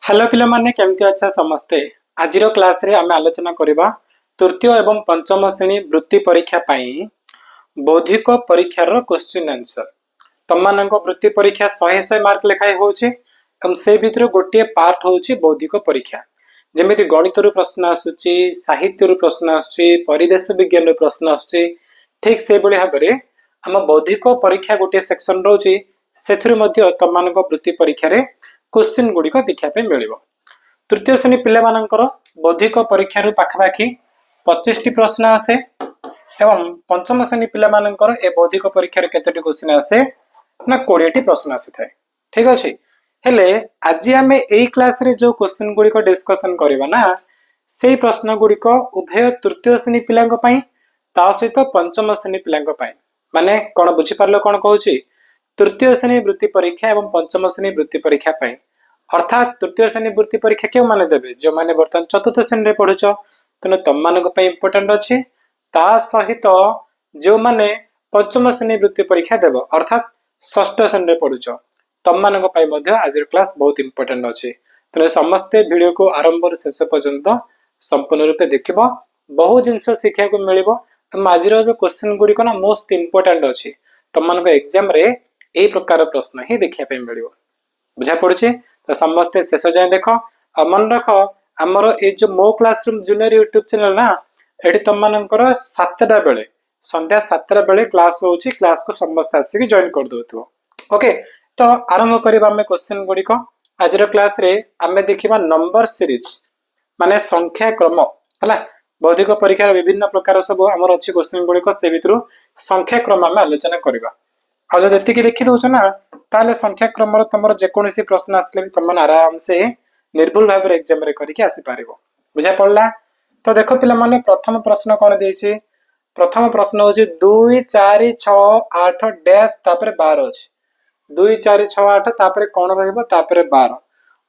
Hello पिला माने केमती अच्छा समस्ते आज क्लास रे आमे आलोचना करबा तृतीय एवं पंचम श्रेणी वृत्ति परीक्षा पाई बौद्धिक परीक्षार क्वेश्चन आंसर तममानक वृत्ति परीक्षा 100 मार्क लेखाए होउची एवं से भितर गोटे पार्ट होउची बौद्धिक परीक्षा जेमिति गणित रु प्रश्न आसुची साहित्य रु प्रश्न आसुची परिवेश विज्ञान रु प्रश्न आसुची ठीक से बळे भाबरे हम बौद्धिक परीक्षा गोटे सेक्शन रहउची सेथुर मध्ये तममानक वृत्ति परीक्षा रे क्वेश्चन गुड़िक देखा मिल तृतीय श्रेणी पिलामानंकर बौद्धिक परीक्षा पाखापाखि 25 टी प्रश्न आसे एवं पंचम श्रेणी पिलामानंकर ए बौद्धिक परीक्षा केतोटी क्वेश्चन आसे ना 20 टी प्रश्न आसी थाए ठीक अछि हेले आज आमे एई क्लास रे जो क्वेश्चन गुड़िक डिस्कशन करबा ना सेई प्रश्न गुड़िक उभय तृतीय श्रेणी पिलांक पई ता सहित पंचम श्रेणी पिलांक पई माने कोन बुझी पारलो कोन कहूची तृतीय श्रेणी वृत्ति परीक्षा एवं पंचम श्रेणी वृत्ति परीक्षा पाई अर्थात तृतीय श्रेणी वृत्ति परीक्षा क्यों माने देबे जो माने वर्तमान चतुर्थ श्रेणी रे पढुछ तने तम मानक पई इंपोर्टेंट अछि ता सहित जो माने पंचम श्रेणी वृत्ति परीक्षा देबो अर्थात षष्ठ श्रेणी रे पढुछ तम मानक पई मध्ये आज क्लास बहुत इंपोर्टेंट अछि तने समस्त वीडियो को आरंभ से शेष पर्यंत संपूर्ण रूप देखिबो बहुत जिंस शिक्षा को मिलिबो आज जो क्वेश्चन गुडी को ना मोस्ट इंपोर्टेंट अछि तम मानक एग्जाम रे एई प्रकार प्रश्न ही देखिया पे मिलिबो बुझा पड़ुछे तो समस्त शेष जाए देख मन रख आमर ए जो मो क्लासरूम जूनियर यूट्यूब चैनल ना एठी तुम मानकर 7टा बेले संध्या 7टा बेले क्लास होउची क्लास को समस्त आसी जॉइन कर दोथो ओके तो आरंभ करबा हम क्वेश्चन गुडी को आज रो क्लास रे हमें देखिबा नंबर सीरीज माने संख्या क्रम हला बौद्धिक परीक्षा विभिन्न प्रकार सब हमर अछि क्वेश्चन गुडी को से भितरु संख्या क्रम हम आलोचना करबा आ जब एतिकी देखि दउछ ना ताले संख्या क्रम रो तमरो जे कोनोसी प्रश्न आसले भी तमन आराम से निर्भुल भाबरे एग्जाम रे करिके आसी पारिबो बुझा पड़ला तो देखो पिला माने प्रथम प्रश्न कोन देछि प्रथम प्रश्न होछि 2 4 6 8 डैश तापर 12 अछि 2 4 6 8 तापर कोन रहइबो तापर 12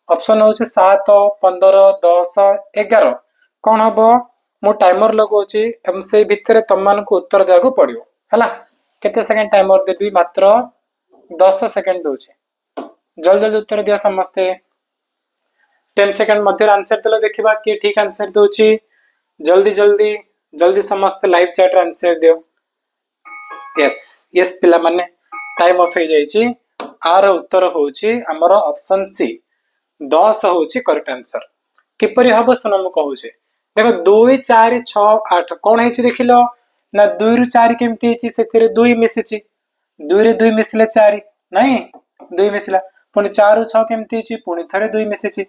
ऑप्शन होछि 7 15 10 11 कोन हबो मो टाइमर लगोछि एम से भितरे तमन को उत्तर देबो पड़ियो हला केते सेकंड टाइमर देबी मात्र 10 सेकंड दोचे जल्दी जल्दी उत्तर दिया समस्ते 10 सेकंड मध्य आंसर देला देखिबा कि ठीक आंसर दोची जल्दी जल्दी जल्दी समस्त लाइव चैट रे आंसर दियो यस यस पिला माने टाइम ऑफ हो जाईची आर उत्तर होची हमर ऑप्शन सी 10 होची करेक्ट आंसर किपरि हबो सुन म कहूचे देखो 2 4 6 8 कोन हेची देखिलो ना 2 रु 4 केमती हेची सेथिरे 2 मिसिची 2 रे 2 मिसले 4 नहीं 2 मिसला पुनी 4 रु 6 केमती हेची पुनी थरे 2 मिसिची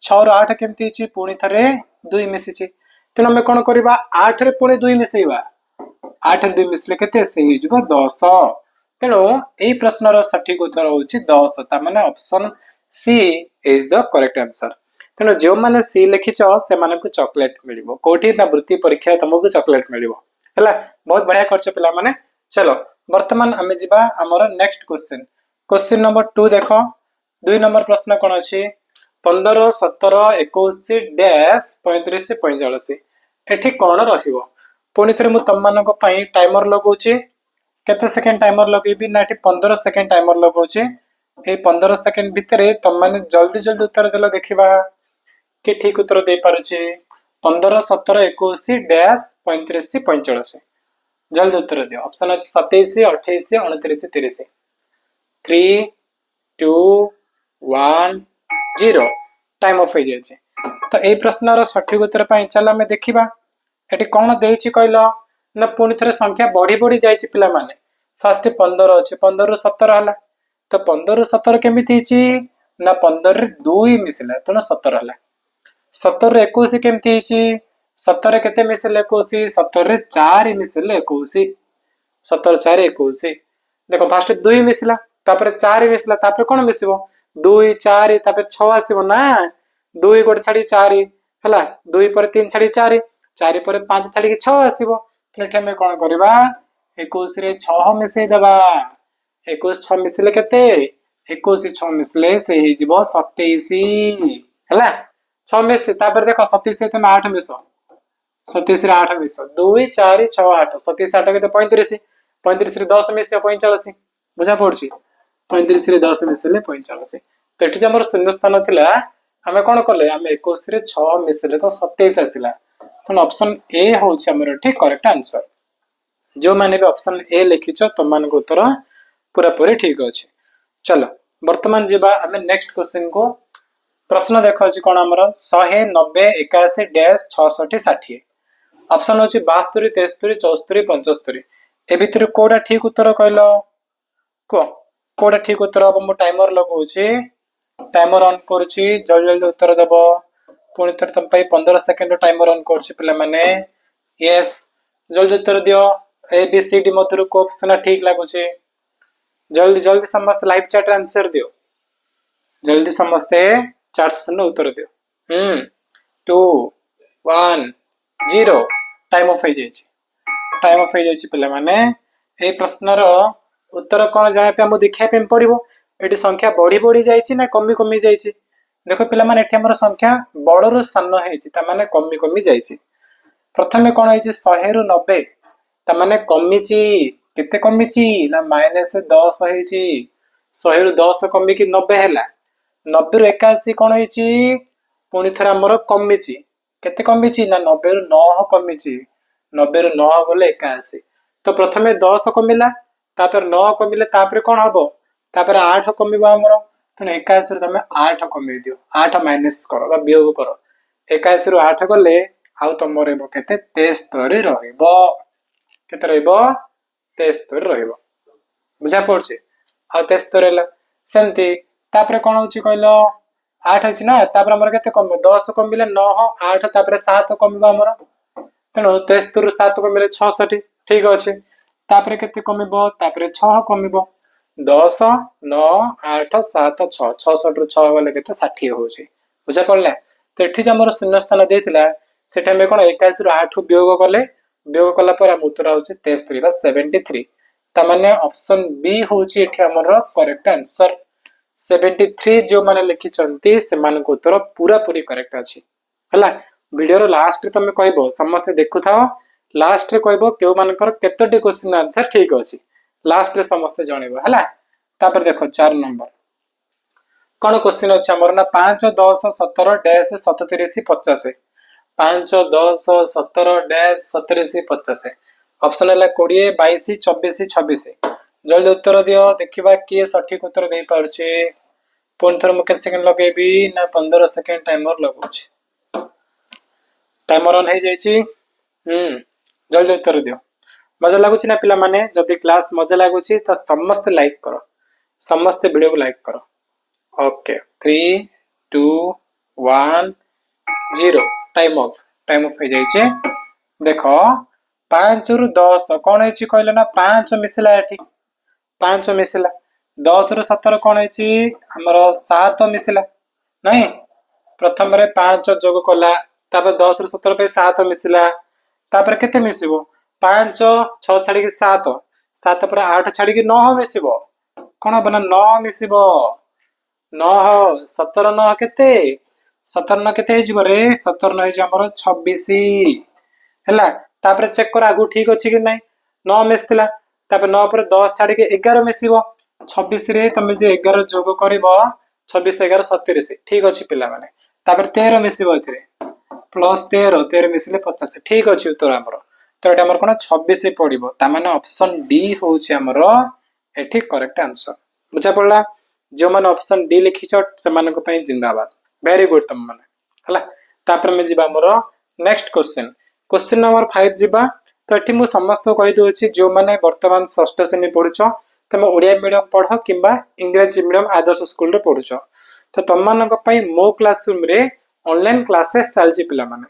6 रु 8 केमती हेची पुनी थरे 2 मिसिची तेनो हम कोन करबा 8 रे पुनी 2 मिसेइबा 8 रे 2 मिसले केते से हिजबो 10 तेनो एई प्रश्न रो सठिक उत्तर होची 10 ता माने option C is the correct answer तेनो जो माने सी लिखिचो से माने को चॉकलेट मिलिबो कोठी ना वृत्ति परीक्षा तुमको चॉकलेट मिलिबो हला बहुत बढ़िया करछ पिला माने चलो वर्तमान हमें जिबा हमर नेक्स्ट क्वेश्चन क्वेश्चन नंबर 2 देखो 2 नंबर प्रश्न कोन अछि 15 17 21 डैश 35 45 एठी कोन रहिबो पुनी थरे मु तममानक पई टाइमर लगौची केते सेकंड टाइमर लगेबी ना एठी 15 सेकंड टाइमर लगौची ए 15 सेकंड भितरे तम माने जल्दी जल्दी उत्तर देला देखिबा कि ठीक उत्तर दे पारुची 15 17 21 डैश 35 45 जल्दी उत्तर दियो ऑप्शन अछि 27 28 29 30 3 2 1 0 टाइम ऑफ हो जाय छै तो ए प्रश्न रो सठिक उत्तर पई चला में देखिबा एठी कोन देछि कहलो ना पुनी थरे संख्या बढ़ी बढ़ी जाय छै पिला माने फर्स्ट 15 अछि 15 रु 17 हला तो 15 रु 17 केमिति छि ना 15 रे 2 मिसला तो 17 हला 17 रे 21 केमिति छि 17 रे केते मिसले 21 17 रे 4 मिसले 21 17 4 21 देखो फर्स्ट 2 मिसला तापर 4 मिसला तापर कोन मिसिबो 2 4 तापर 6 आसीबो ना 2 गोट छाडी 4 हला 2 पर 3 छाडी 4 4 पर 5 छाडी 6 आसीबो तले हम कोन करबा 21 रे 6 मिसै दबा 21 6 मिसले केते 21 6 मिसले से ही जीवो 27 हला 6 मिस तापर देखो 27 से तुम 8 मिसो 27 रे 8 मिसो 2 4 6 8 27 8 के 35 35 रे 10 मिसो 45 बुझा पड़छि 35 रे 10 मिसले 45 तो एठी हमर शून्य स्थान थिला आमे कोन कले आमे 21 रे 6 मिसले तो 27 आसिला तो ऑप्शन ए होउछ हमर ठीक करेक्ट आंसर जो माने भी ऑप्शन ए लिखिछ तुम मान को उत्तर पूरा पूरी ठीक अछि चलो वर्तमान जीवा आमे नेक्स्ट क्वेश्चन को प्रश्न देखो अछि कोन हमर 190 81 डैश 66 60 ऑप्शन अछि 72 73 74 75 ए भितर कोडा ठीक उत्तर कहलो को कोडा ठीक उत्तर अब मो टाइमर लगाउछि टाइमर ऑन करूछि जल्दी जल्दी उत्तर देबो पुणी थर तुम 15 सेकंड टाइमर ऑन करूछि पिला माने यस जल्दी उत्तर दियो ए बी सी डी मधुर को ऑप्शन ठीक लागुछि जल्दी जल्दी समस्त लाइव चैट आंसर दियो जल्दी समस्त चैट से उत्तर दियो 2 1 0 टाइम ऑफ हो जाइछि पिला माने ए प्रश्नर उत्तर कोन जाय पे हम देखिया पे पड़िबो एटी संख्या बढ़ी बढ़ी जाइछि ना कमी कमी जाइछि देखो पिला माने एठी हमर संख्या बड़रो सान हेछि ता माने कमी कमी जाइछि प्रथमे कोन हेछि 100 रु 90 ता माने कमिछि केते कमिछि ना -10 हेछि 100 रु 10 कमी कि 90 हैला 90 रु 81 कोन हेछि पुणी थरा हमर कमिछि केते कमिछि ना 90 रु 9 कमिछि 90 रु 9 बोले 81 तो प्रथमे 10 कमिला तापर 9 कमिले तापर कोन हबो तापर 8 कमिबा हमर तो 81 रु तमे 8 कमी दियो 8 माइनस करो बा वियोग करो 81 रु 8 गले आउ तमरे बो केते 73 रहइबो केते रहइबो 73 रहइबो बुझा पड़छ आ 73 हैला सेमती तापर कोन होची कहलो 8 अछि ना तापर हमर केते कम 10 कमिले 9 8 तापर 7 कमिबा हमर तेनो 73 रु 7 कमिले 66 ठीक अछि तापर केते कमिबो तापर 6 कमिबो 10 9 8 7 6 66 रु 6 गले केते 60 होची बुझा पड़ला तो एठी जे हमर शून्य स्थान देथिला सेटा में कोन 21 रु 8 वियोग कला पर हम उत्तर होची 73 बा 73 ता माने ऑप्शन बी होची एठी हमर करेक्ट आंसर 73 जो माने लिखि चंती से मान को उत्तर पूरा पूरी करेक्ट अछि हला वीडियो रो लास्ट रे तमे कहबो समस्त देखु थाओ लास्ट रे कहबो केउ मानकर केतोटी क्वेश्चन आंसर ठीक अछि लास्ट रे समस्त जणेबो हला तापर देखो 4 नंबर कोन क्वेश्चन अछि हमर ना 5 10 17 डैश 37 50 5 10 17 डैश 37 50 ऑप्शन है 20 22 24 26 जल्दी उत्तर दियो देखिबा के सठिक उत्तर दे पारछे पुन थर म केते सेकंड लगेबी ना 15 सेकंड टाइमर लगाउछि टाइमर ऑन हे जाइछि जल्दी उत्तर दियो मजा लागुछि ना पिला माने जदि क्लास मजा लागुछि त समस्त लाइक करो समस्त वीडियो को लाइक करो ओके 3 2 1 0 टाइम ऑफ हो जाइछे देखो 5 रु 10 कोन हेछि कहले ना 5 मिसला एठी 5 मिसला 10 रु 17 कोन हेछि हमर 7 मिसला नहीं प्रथम रे 5 जोग कला तापर 10 रु 17 पे 7 मिसला तापर केते मिसिबो 5 6 छाडी के 7 7 पर 8 छाडी के 9 मिसिबो कोन बना 9 मिसिबो 9 17 9 केते 17 9 केते हेजिबो रे 17 9 हेजि हमर 26 हैला तापर चेक कर आगु ठीक अछि कि नहीं 9 मिसतिला तापर 9 पर 10 छाडी के 11 मिसिबो 26 रे तमे जे 11 जोग करिवो 26 11 37 ठीक अछि पिला माने तापर 13 मिसिबो एथिरे प्लस 13 13 मिसिले 50 ठीक अछि उत्तर हमर तो एटा हमर कोन 26 पडिबो ता माने ऑप्शन डी होछि हमर एठी करेक्ट आंसर बुझा पड़ला जो माने ऑप्शन डी लिखिछ से माने को पई जिंदाबाद वेरी गुड तम माने हला तापर में जिबा हमर नेक्स्ट क्वेश्चन नंबर 5 जिबा तो एठी मु समस्त कहि दोछि जो माने वर्तमान षष्ठ श्रेणी पढुछो तमे ओडिया मीडियम पढो किबा इंग्लिश मीडियम आदर्श स्कूल रे पढुछो तो तम मानक पई मो क्लासरूम रे ऑनलाइन क्लासेस चलछि पिला माने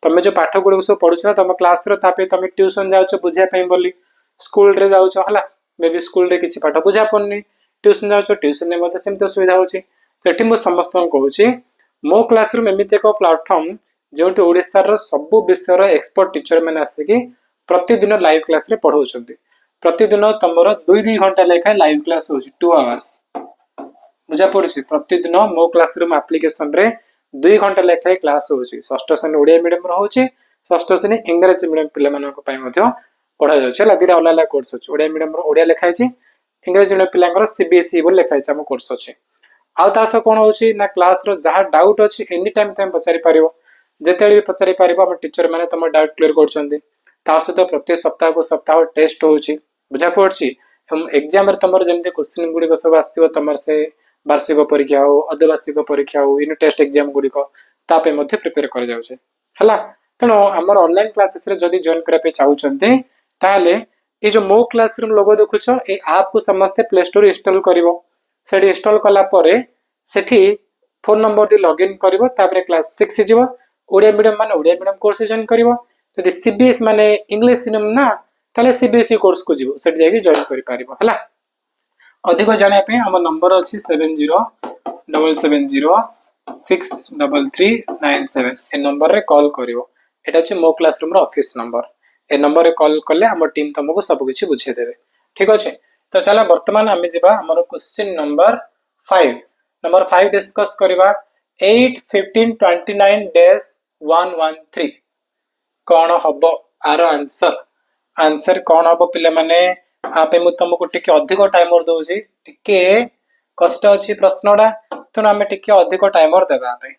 तमे जो पाठ गुड सब पढुछो तम क्लास रो तापे तमे ट्यूशन जाउछो बुझिया पई बोली स्कूल रे जाउछो हला मे भी स्कूल रे किछि पाठ बुझा पड़नी ट्यूशन जाउछो ट्यूशन ने मते सेम तो सुविधा होछि तो एठी मु समस्त कहूछि मो क्लासरूम एमिते को प्लेटफॉर्म जोटी ओडिसा रो सब विषय रो एक्सपर्ट टीचर माने आसे कि प्रतिदिन लाइव क्लास रे पढौछन्ती प्रतिदिन तमरो 2-2 घंटा लेखा लाइव क्लास होछि 2 आवर्स बुझा पड़छि प्रतिदिन मो क्लासरूम एप्लीकेशन रे 2 घंटा लेखा क्लास होछि षष्ठ श्रेणी ओडिया मीडियम रो होछि षष्ठ श्रेणी इंग्लिश मीडियम पिला मानक पई मध्य पढा जाउछि ला दिरा अलग कोर्स होछि ओडिया मीडियम रो ओडिया लेखा अछि इंग्लिश मीडियम पिलांकर सीबीएसई बोल लेखा अछि हम कोर्स अछि आउ तास कौन होची ना क्लास रो जहाँ डाउट अच्छी एनी टाइम तुम पचारि पारिबो जेतेबेले भी पचारि पारिबो हम टीचर माने तुम डाउट क्लियर करछन्ते ता सहित प्रत्येक सप्ताह को सप्ताह टेस्ट होची बुझा पड़छि हम एग्जाम रे तमर जेमते क्वेश्चन गुडी को सब आस्तिबो तमर से वार्षिक परीक्षा हो अर्धवार्षिक परीक्षा हो यूनिट टेस्ट एग्जाम गुडी को तापे मध्ये प्रिपेयर कर जाउछे हला तेणु आमर ऑनलाइन क्लासेस रे जदि जॉइन करा पे चाहुचन्ते ताले ये जो मो क्लासरूम लोगो देखुछ ए ऐप को समस्त प्ले स्टोर इंस्टॉल करिवो सेठी इंस्टॉल कला परे सेठी फोन नंबर दे लॉगिन करिवो तापरे क्लास 6 जिवो ओडिया मीडियम माने ओडिया मीडियम कोर्स जॉइन करिवो यदि सीबीएस माने इंग्लिश मीडियम ना ताले सीबीएसई कोर्स को जिवो सेठी जाई जॉइन करि पारिवो हला अधिक जानिया पे हमर नंबर अछि 7077063397 ए नंबर रे कॉल करिवो एटा अछि मो क्लासरूम रो ऑफिस नंबर ए नंबर रे कॉल करले हमर टीम तुमको सब किछि बुझे देबे ठीक अछि तो चला वर्तमान आमे जिबा हमर क्वेश्चन नंबर 5 नंबर 5 डिस्कस करबा 8 15 29 days 113 कोन हबो आरो आंसर आंसर कोन हबो पिले माने आपे मु तुमको टिके अधिक टाइमर दोजी टिके कष्ट अछि प्रश्नडा तनो आमे टिके अधिक टाइमर देबा पे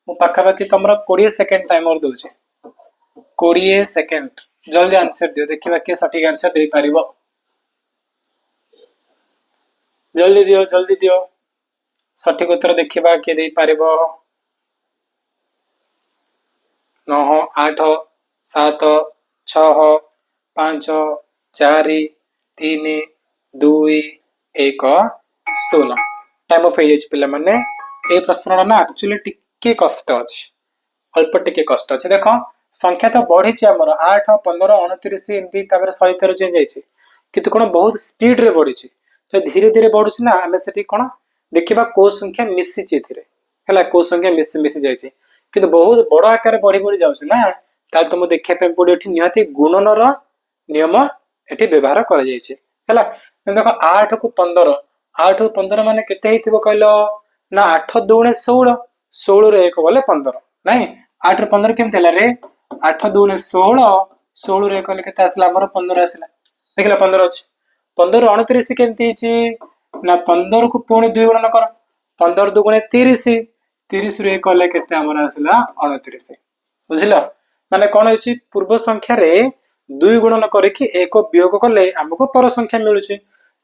मु पाखा बाकी तमरा 20 सेकंड टाइमर दोजी 20 सेकंड जल्दी आंसर दियो देखिबा के सटीक आंसर दे पारिबो जल्दी दियो सटीक उत्तर देखिबा के दे पारिबो 9 8 7 6 5 4 3 2 1 0 टाइम ऑफ एज पिला माने ए प्रश्न ना एक्चुअली टिके कष्ट अछि अल्प टिके कष्ट अछि देखो संख्या तो बढ़ी छि हमर 8 15 29 एमती तापर 113 चेंज जाइछि किंतु कोन बहुत स्पीड रे बढ़ी छि तो धीरे धीरे बढ़ुछि ना हमें सेठी कोन देखिबा को संख्या मिसी छि थिरे हला को संख्या मिसी जाइछि किंतु बहुत बड़ आकार बढ़ी बढ़ी जाउछि ना ताल तुम देखिया पे पड़ी एठी निहाती गुणनर नियम एठी व्यवहार कर जाइछि हला देखो 8 को 15 8 को 15 माने केते हिथिबो कहलो ना 8 2 16 16 रे 1 बोले 15 नाही 8 रे 15 केम थला रे 8 2 16 16 रे 1 ले केते आसला हमर 15 आसला देखला 15 अछि 15 29 केमती छि ना 15 को पुणी 2 गुणन कर 15 2 गुणे 30 30 रे 1 ले केते हमर आसला 29 बुझिला माने कोन होछि पूर्व संख्या रे 2 गुणन करिकि 1 वियोग कले हमको पर संख्या मिलुछि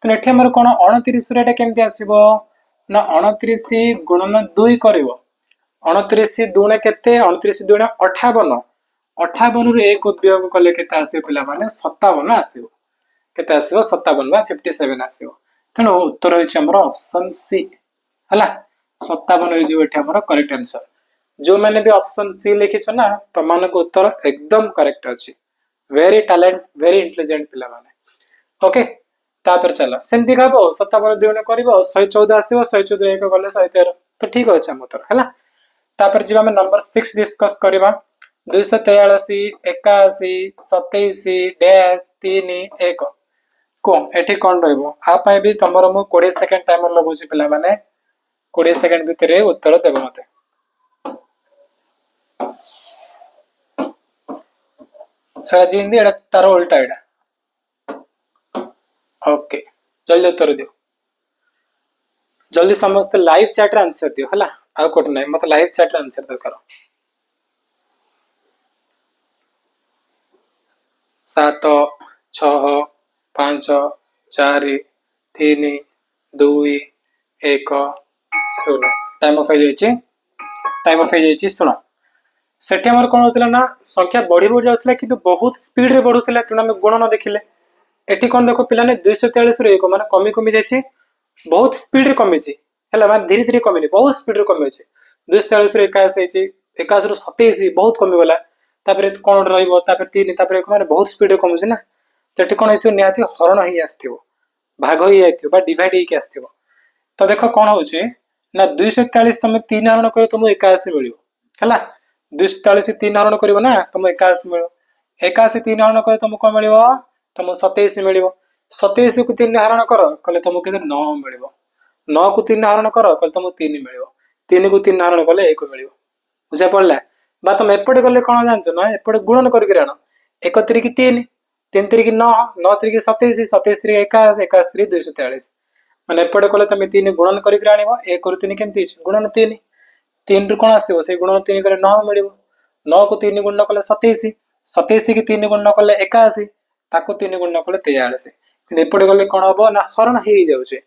तो एठी हमर कोन 29 रे एटा केमती आसीबो ना 29 गुणन 2 करिवो 29 दुणे केते 29 दुणे 58 58 रे 1 वियोग कले केते आसीबो पिला माने 57 आसीबो केते आसीबो 57 बा 57 आसीबो तेनो उत्तर होइछ हमर ऑप्शन सी हला 57 होई जिवो एठी हमर करेक्ट आंसर जो मैंने भी ऑप्शन सी लिखी छ ना तो मान को उत्तर एकदम करेक्ट अछि वेरी टैलेंट वेरी इंटेलिजेंट पिला माने ओके तापर चला सेमती गाबो 57 दुणे करबो 114 आसीबो 114 1 गले 113 तो ठीक अछि हम उत्तर हला तापर जिबा में नंबर 6 डिस्कस करबा 243 81 27 डैश 3 1 को एठी कोन रहबो आ पाए भी तमरो मु 20 सेकंड टाइमर लगोछि पिला माने 20 सेकंड भितरे उत्तर देबो मते सारा जिंदी एटा तार उल्टा एटा ओके जल्दी उत्तर दियो जल्दी समस्त लाइव चैट रे आंसर दियो हला आ कोट नै मत लाइव चैट रे आंसर दे करो 7 6 5 4 3 2 1 0 टाइम ऑफ जाइछि सुनो सेठी हमर कोन होतला ना संख्या बढ़ी बढ़ जाउतला किंतु बहुत स्पीड रे बढ़ुतला तुना में गुणन देखिले एठी कोन देखो पिला ने 243 रे एक माने कमी जाइछि बहुत स्पीड रे कमी छि हला माने धीरे धीरे कमी बहुत स्पीड रे कमी छि 243 रे 81 छि 81 रो 27 बहुत कमी गला तापर कोन रहइबो तापर 3 तापर 1 माने बहुत स्पीड रे कमी छि ना सेठी कोन हेतु नियाती हरण होई आस्थिबो भाग होई आइथिबो बा डिवाइड होई के आस्थिबो तो देखो कोन होछि ना 243 तमे 3 हरण करे तुम 81 मिलियो हला 243 3 हरण करिवो ना तुम 81 मिलियो 81 3 हरण करे तुम को मिलियो तुम 27 मिलियो 27 को 3 हरण करो कले तुम के 9 मिलियो 9 को 3 हरण करो कले तुम 3 मिलियो 3 को 3 हरण कले 1 मिलियो बुझा पड़ला बा तुम एपटे गले कोन जानछ ना एपटे गुणन करके राणो 1 3 की 3 3 3 की 9 9 3 की 27 27 3 21 21 3 243 माने एपटे कले तुम 3 गुणन करके आनिबो 1 रु 3 केमती गुणन 3 3 रु कोन आसीबो से गुणन 3 करे 9 मिलिबो 9 को 3 गुणन कले 27 27 की 3 गुणन कले 81 ताको 3 गुणन कले 43 किंतु एपटे गले कोन हबो ना हरण हे जाउछे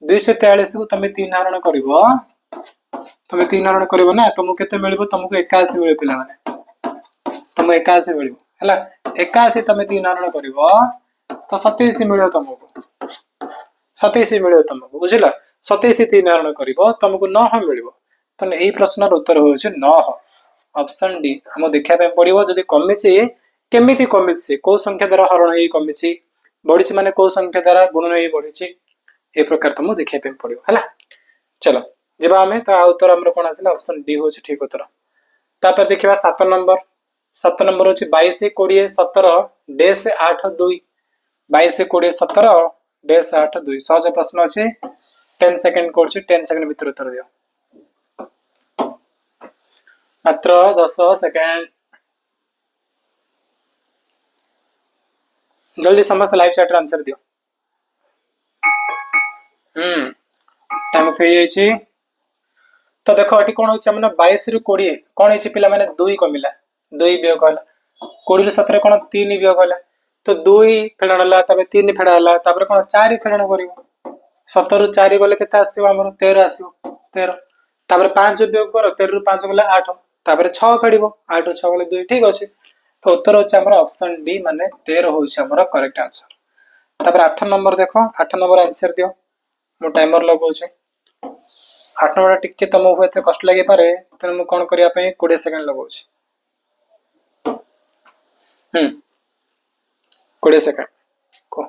243 को तुम 3 हरण करिवो तुम 3 हरण करिवो ना तुमको केते मिलिबो तुमको 81 मिलिबो पिला माने तुम 81 मिलिबो हला 81 तुम 3 हरण करिवो तो 27 मिलियो तुमको 27 मिलियो तुमको बुझिला 27 3 हरण करिवो तुमको 9 मिलिबो तो एई प्रश्नर उत्तर होउछ 9 ऑप्शन डी हम देखा पे पड़िबो जदी कमिछि केमिति कमिछि को संख्या द्वारा हरण हे कमिछि बढ़िछि माने को संख्या द्वारा गुणन हे बढ़िछि ए प्रकार तुम देखा पे पड़िबो हला चलो जेबा हमें तो उत्तर हमर कोन आसिला ऑप्शन डी होउछ ठीक उत्तर तापर देखिबा 7 नंबर होउछ 22 20 17 डेस 8 2 22 20 17 डेस 8 2 सहज प्रश्न अछि 10 सेकंड कोर्स 10 सेकंड भीतर उत्तर दियो मात्र 10 सेकंड जल्दी समस्त लाइव चैट रे आंसर दियो टाइम ऑफ हे छी तो देखो एटी कोन होछ हमने 22 रु 20 कोन हेछि पिला माने 2 कमिला 2 वियोग होला 20 रु 17 कोन 3 वियोग होला तो 2 फेडला तबे 3 फेडला तबे कोन 4 फेडन करिवो 17 रु 4 गले केते आसीबो हमर 13 आसीबो 13 तबे 5 वियोग कर 13 रु 5 गले 8 तबे 6 फेडिबो 8 रु 6 गले 2 ठीक अछि तो उत्तर होछ हमर ऑप्शन डी माने 13 होछ हमर करेक्ट आंसर तबे 8 नंबर देखो 8 नंबर आंसर दियो मो टाइमर लगाउछे 8 नंबर टिके तुम हुए थे कष्ट लगे पारे तेन मु कोन करिया पे 20 सेकंड लगाउछ 20 सेकंड को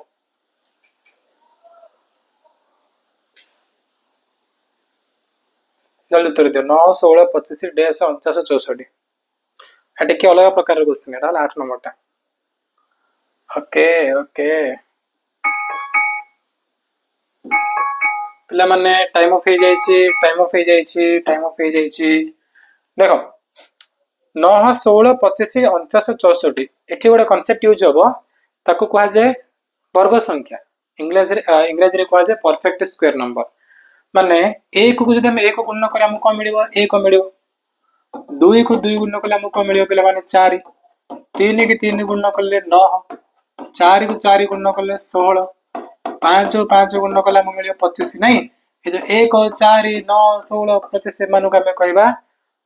जल्दी उत्तर दियो 9 16 25 डेस 49 64 एटे के अलग प्रकार क्वेश्चन एटा 8 नंबर टा ओके ओके पिला माने टाइम ऑफ हे जाईची टाइम ऑफ हे जाईची टाइम ऑफ हे जाईची देखो 9 16 25 49 64 एठी गोटे कांसेप्ट यूज हबो ताको कहा जाय वर्ग संख्या इंग्लिश रे कहा जाय परफेक्ट स्क्वायर नंबर माने 1 को जदि हम 1 गुणन करे हमको मिलिबो 1 मिलिबो 2 को 2 गुणन करे हमको मिलिबो पिला माने 4 3 के 3 गुणन करले 9 4 को 4 गुणन करले 16 5 5 गुणन करले हमको मिलिबो 25 नहीं ए जो 1 4 9 16 25 मानु का हमें कहबा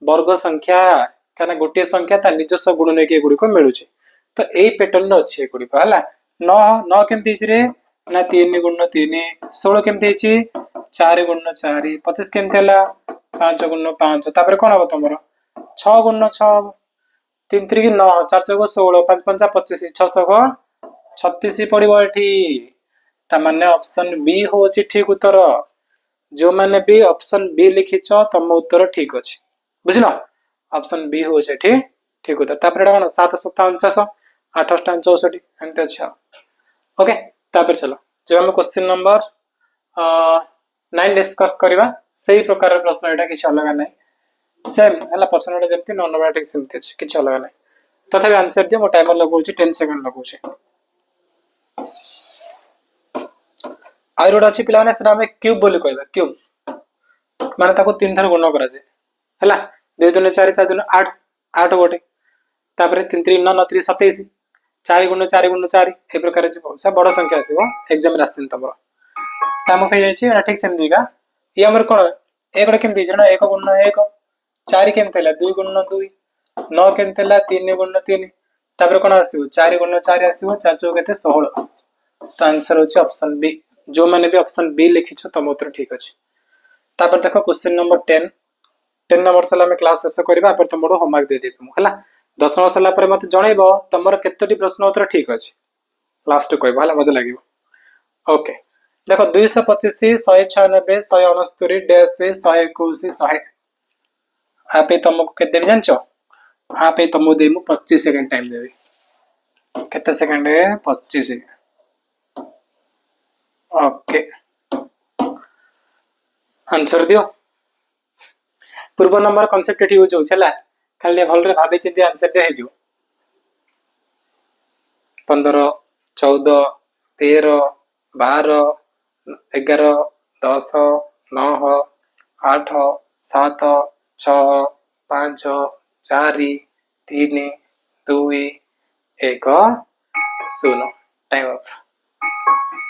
वर्ग संख्या काना गोटे संख्या ता निजस्व गुण नै के गुडी को मिलु छै तो एई पैटर्न न अछि गुडी को हला 9 9 केमति छि रे ना 3 गुण 3 16 केमति छि 4 गुण 4 25 केमति हला 5 गुण 5 तापर कोन हबो तमरो 6 गुण 6 3 3 9 4 6 16 5 5 25 600 को 36 पड़िबो एठी ता माने ऑप्शन बी हो छि ठीक उत्तर जो माने भी ऑप्शन बी लिखिछ तम उत्तर ठीक अछि बुझलो ऑप्शन बी हो छै ठीक ठीक उत्तर तापर एटा कोन 7 7 49 8 8 64 एंते अच्छा ओके तापर चलो जब हम क्वेश्चन नंबर 9 डिस्कस करबा सही प्रकार प्रश्न एटा किछ अलग नै सेम हला प्रश्न एटा जेमति 9 नंबर ठीक सेमति अछि किछ अलग नै तथापि आंसर दियो मो टाइमर लगाउ छी 10 सेकंड लगाउ छी आइरोड अछि पिला माने सेना में क्यूब बोली कहबा क्यूब माने ताको 3 थर गुण करा जे हला 2 2 4 4 2 8 8 गोटे तापर 3 3 9 9 3 27 4 गुण 4 ए प्रकार जे सब बड़ संख्या आसीबो एग्जाम रे आसिन तमरो टाइम ऑफ जाय छी ठीक सेम दिगा ये हमर कोन एक केम दी जणा 1 गुण 1 4 केम थला 2 गुण 2 9 केम थला 3 गुण 3 तापर कोन आसीबो 4 गुण 4 आसीबो 4 4 केते 16 तो आंसर होची ऑप्शन बी जो मैंने भी ऑप्शन बी लिखी छ तम उत्तर ठीक अछि तापर देखो क्वेश्चन नंबर 10 नंबर सला में क्लास शेष करबा पर तमरो होमवर्क दे देबो हला 10 नंबर सला पर मते जणैबो तमरो केतोटी प्रश्न उत्तर ठीक अछि लास्ट कहबो हला मजा लागिबो ओके देखो 225 196 169 डैश 121 100 आपे तुमको के देबे जानछो आपे तुमको देमु 25 सेकंड टाइम देबे केते सेकंड है 25 ओके आंसर दियो पूर्व नंबर कांसेप्ट एठी यूज हो छला खाली भल रे भाबे चिंती आंसर दे हेजो 15 14 13 12 11 10 9 8 7 6 5 4 3 2 1 0 time of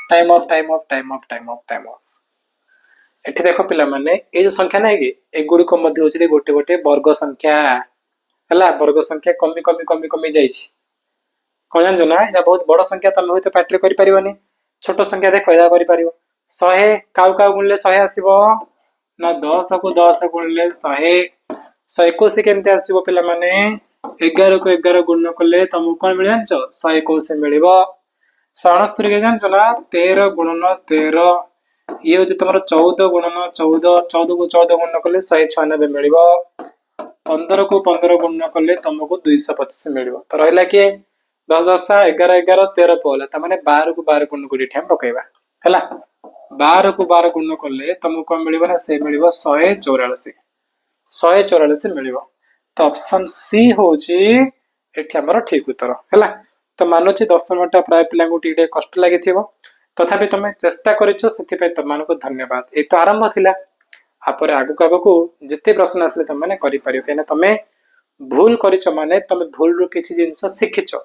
time of time of time of time of time of एठी देखो पिला माने ए जो संख्या नै कि एगुडी को मध्ये होछि गोटे गोटे वर्ग संख्या हला वर्ग संख्या कमी कमी कमी कमी जाइछि कोन जान ना या बहुत बड़ संख्या तमे होय तो पाटरे करि परिबनी छोट संख्या देखो या करि परिबो 100 काउ काउ गुणले 100 आसीबो ना 10 को 10 गुणले 100 121 केमते आसीबो पिला माने 11 को 11 गुण कले तुमको कोन मिल जानछो 121 मिलिबो 69 के जानछो ना 13 गुणन 13 ये होची तमरो 14 गुणन 14 14 को 14 गुण कले 196 मिलिबो 15 को 15 गुण कले तुमको 225 मिलिबो तो रहला कि 10 10 11 11 13 पहला त माने 12 को 12 गुण गुडी ठेम पकेबा हला 12 को 12 गुण कले तुमको कोन मिलिबो ना से मिलिबो 184 184 मिलिबो तो ऑप्शन सी होची एठी हमर ठीक उत्तर हला तो मानुची 10 मिनिट प्राय पिला को टिके कष्ट लागिथिबो तथापि तुम चेष्टा करिछो सेति तुमको धन्यवाद ए तो आरंभ थिला आपर आगु आगु जिते प्रश्न आसले तुम माने करि परियो केना तुम भूल करिछो माने तुम भूल रो किछि जिंस सिखिछो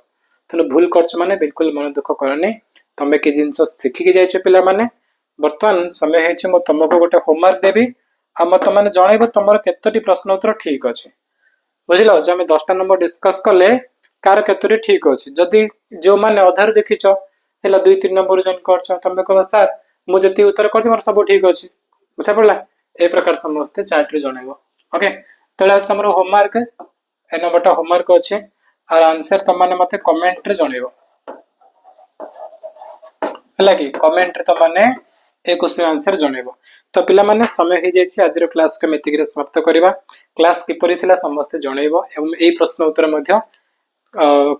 तने भूल करछ माने बिल्कुल मन दुख करनी तुम कि जिंस सिखि के जाइछो पिला माने वर्तमान समय हेछि मो तुमको गोटे होमवर्क देबी आ मत माने जणैबो तुमर केतोटी प्रश्न उत्तर ठीक अछि बुझिलो जे हम 10टा नंबर डिस्कस करले कार केतोटी ठीक अछि जदी जो माने आधार देखिछो हेला 2 3 नंबर जन करछ तुम कहबो सर मु जति उत्तर करछ मोर सब ठीक अछि बुझा पड़ला ए प्रकार समस्त चार्ट रे जणैबो ओके तळे हमर होमवर्क ए नंबरटा होमवर्क अछि और आंसर तुम माने मते कमेंट रे जणैबो हला कि कमेंट रे तुम माने ए क्वेश्चन आंसर जणैबो तो पिला माने समय हे जायछि आज रो क्लास के मेतिक रे समाप्त करबा क्लास किपरि थिला समस्त जणैबो एवं ए प्रश्न उत्तर मध्य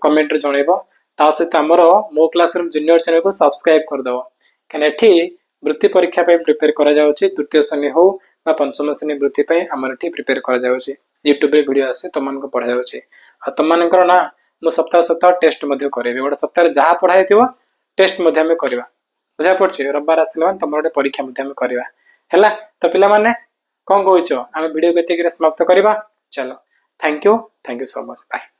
कमेंट रे जणैबो ता सहित हमर मो क्लासरूम जूनियर चैनल को सब्सक्राइब कर दो कने एठी वृत्ति परीक्षा पे प्रिपेयर करा जाउछि तृतीय श्रेणी हो बा पंचम श्रेणी वृत्ति पे हमर एठी प्रिपेयर करा जाउछि YouTube रे वीडियो आसे तमन को पढा जाउछि आ तमनकर ना मो सप्ताह सप्ताह टेस्ट मध्ये करेबे गोटे सप्ताह जहा पढाई थिबो टेस्ट मध्ये हमें करबा बुझा पड़छि रविवार आसले मान तमर परीक्षा मध्ये हमें करबा हैला तो पिला माने कोन कहउछो हम वीडियो केते समाप्त करबा चलो thank you so much bye.